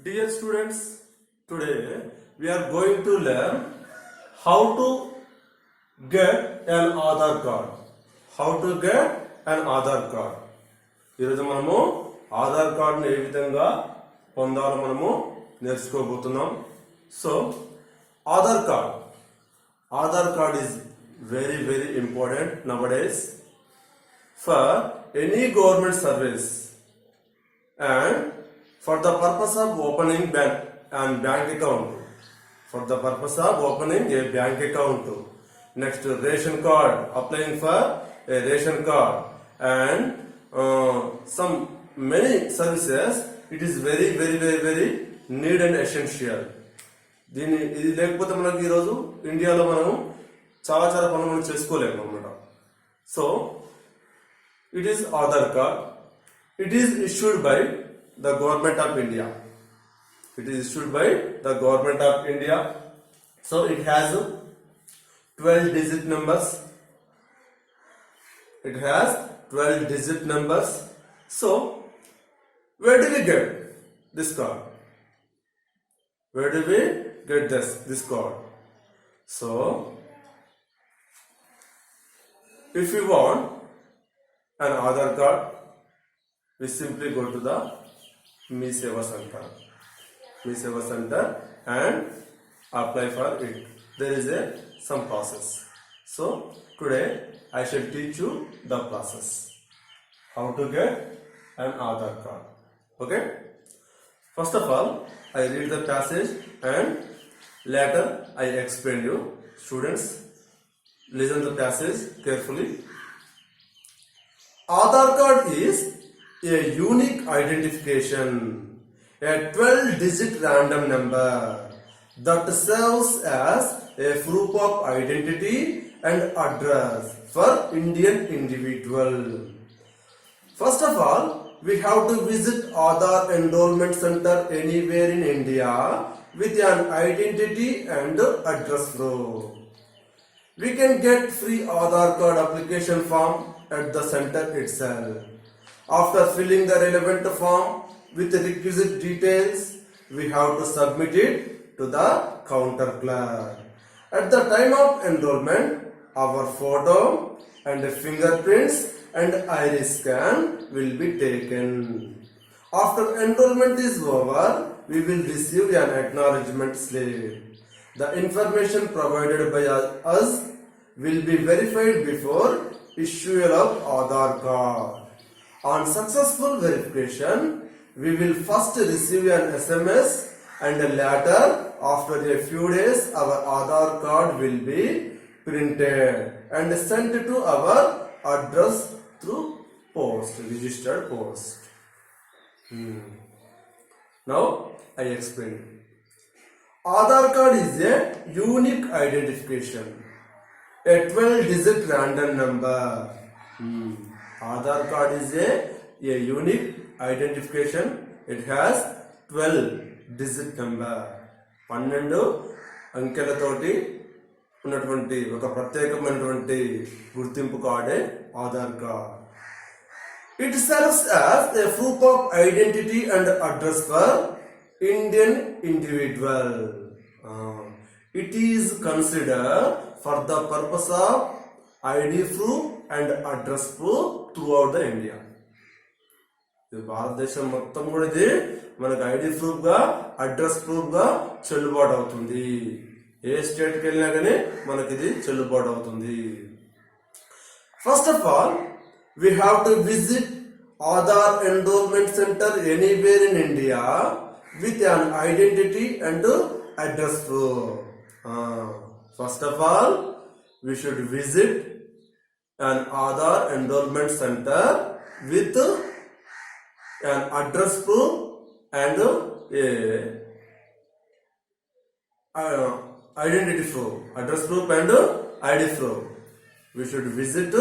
Dear students, today we are going to learn how to get an Aadhaar card. How to get an Aadhaar card. ఈరోజు మనము ఆధార్ కార్డును ఏ విధంగా పొందాలో మనము నేర్చుకోబోతున్నాం. So Aadhaar card is very important nowadays for any government service and for the purpose of opening bank account. For the purpose of opening a bank account. Next, ration card, applying for a ration card, and some many services. It is very need and essential. దీన్ని ఇది లేకపోతే మనకి ఈరోజు ఇండియాలో మనం చాలా పనులు మనం చేసుకోలేము అన్నమాట. So it is Aadhaar card. It is issued by the government of India. It is issued by the government of India. So it has 12 digit numbers. It has 12 digit numbers. So where do we get this card? Where do we get this card? So if you want an Aadhaar card, we simply go to the Me Seva Center and apply for it. There is some process. So today I shall teach you the process. How to get an Aadhaar card. Okay? First of all, I read the passage and later I explain you. Students, listen the passage carefully. Aadhaar card is a unique identification, a 12-digit random number that serves as a proof of identity and address for Indian individual. First of all, we have to visit Aadhaar enrollment center anywhere in India with an identity and address proof. We can get free Aadhaar card application form at the center itself. After filling the relevant form with the requisite details, we have to submit it to the counter clerk. At the time of enrollment, our photo and fingerprints and iris scan will be taken. After enrollment is over, we will receive an acknowledgement slip. The information provided by us will be verified before issuance of Aadhaar card. On successful verification, we will first receive an SMS and later, after a few days, our Aadhaar card will be printed and sent to our address through post, registered post. Now, I explain. Aadhaar card is a unique identification, a 12-digit random number. Aadhaar card is a unique identification. It has 12 digit number. 12 అంకెలతోటి ఉన్నటువంటి ఒక ప్రత్యేకమైనటువంటి గుర్తింపు కార్డే Aadhaar card. It serves as a proof of identity and address for Indian individual. It is considered for the purpose of ID proof and address proof throughout the India. భారతదేశం మొత్తం కూడా ఇది మనకు ఐడి ప్రూఫ్ గా అడ్రస్ ప్రూఫ్ గా చెల్లుబాటు అవుతుంది. ఏ స్టేట్కి వెళ్ళినా కానీ మనకి ఇది చెల్లుబాటు అవుతుంది. First of all we have to visit Aadhaar enrollment center anywhere in India with an identity and address proof. First of all, we should visit an Aadhaar enrollment center with an address proof and identity proof. Address proof and ID proof. We should visit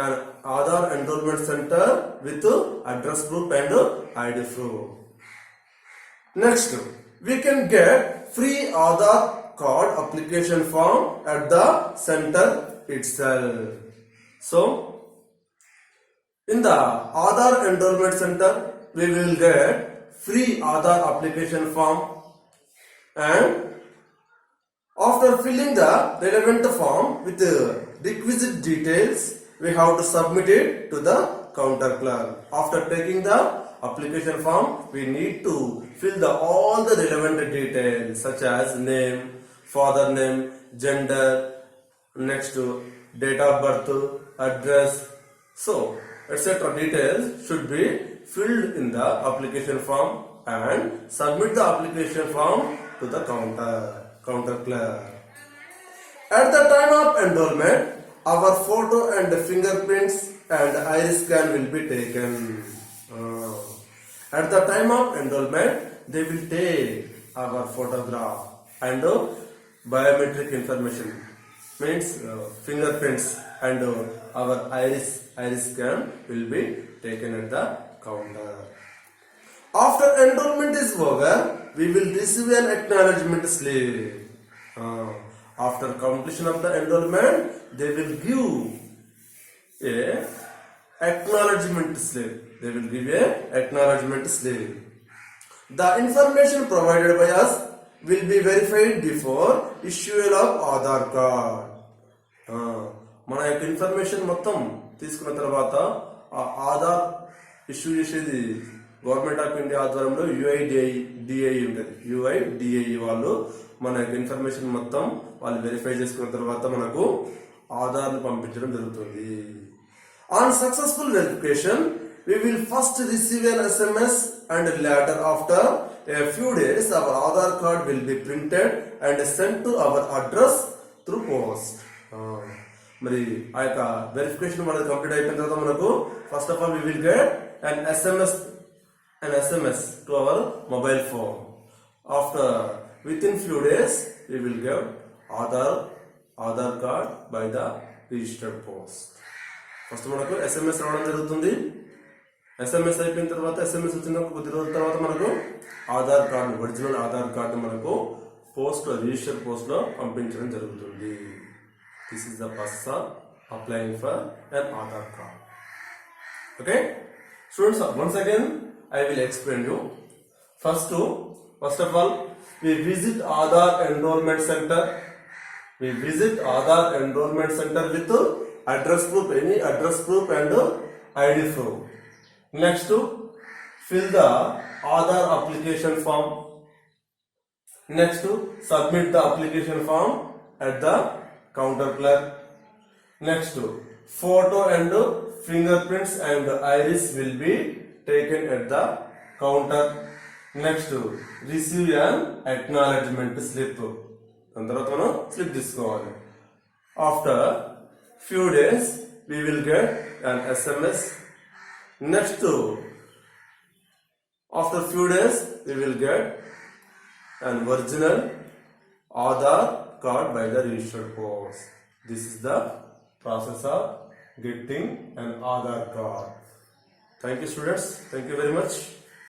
an Aadhaar enrollment center with address proof and ID proof. Next, we can get free Aadhaar card application form at the center itself. So, in the Aadhaar enrollment center, we will get free Aadhaar application form, and after filling the relevant form with the requisite details, we have to submit it to the counter clerk. After taking the application form, we need to fill all the relevant details such as name, father name, gender, next to date of birth, address, so etc. details should be filled in the application form and submit the application form to the counter clerk. At the time of enrollment, our photo and fingerprints and iris scan will be taken. At the time of enrollment, they will take our photograph and biometric information, means fingerprints and our iris scan will be taken at the counter. After enrollment is over, we will receive an acknowledgement slip. After completion of the enrollment, they will give a acknowledgement slip. They will give a acknowledgement slip. The information provided by us will be verified before issual of Aadhaar card. మన యొక్క information మొత్తం తీసుకున్న తర్వాత ఆ Aadhaar issue చేసేది government of India ఆధ్వర్యంలో యుఐడిఐ ఉంటుంది. యుఐడిఐ వాళ్ళు మన యొక్క ఇన్ఫర్మేషన్ మొత్తం వాళ్ళు వెరిఫై చేసుకున్న తర్వాత మనకు ఆధార్ను పంపించడం జరుగుతుంది. On successful verification we will first receive an SMS and later after a few days our Aadhaar card will be printed and sent to our address through post. మరి ఆ యొక్క వెరిఫికేషన్ మనది కంప్లీట్ అయిపోయిన తర్వాత మనకు first of all we will get an SMS to our mobile phone. After within few days we will get Aadhaar card by the registered post. First మనకు SMS రావడం జరుగుతుంది. SMS అయిపోయిన తర్వాత SMS వచ్చిన కొద్ది రోజుల తర్వాత మనకు Aadhaar card, original Aadhaar card మనకు రిజిస్టర్ పోస్ట్ లో పంపించడం జరుగుతుంది. This is the process of applying for an Aadhaar card. Okay students, once again I will explain you. First of all, we visit Aadhaar enrollment center. We visit Aadhaar enrollment center with address proof, any address proof and ID proof. Next, fill the Aadhaar application form. Next, submit the application form at the counter clerk. Next, photo and fingerprints and iris will be taken at the counter. Next, receive an acknowledgement slip. దాని తర్వాత మనం slip తీసుకోవాలి. After few days we will get an SMS. Next, after few days we will get an original Aadhaar card by the registered post. This is the process of getting an Aadhaar card. Thank you students. Thank you very much.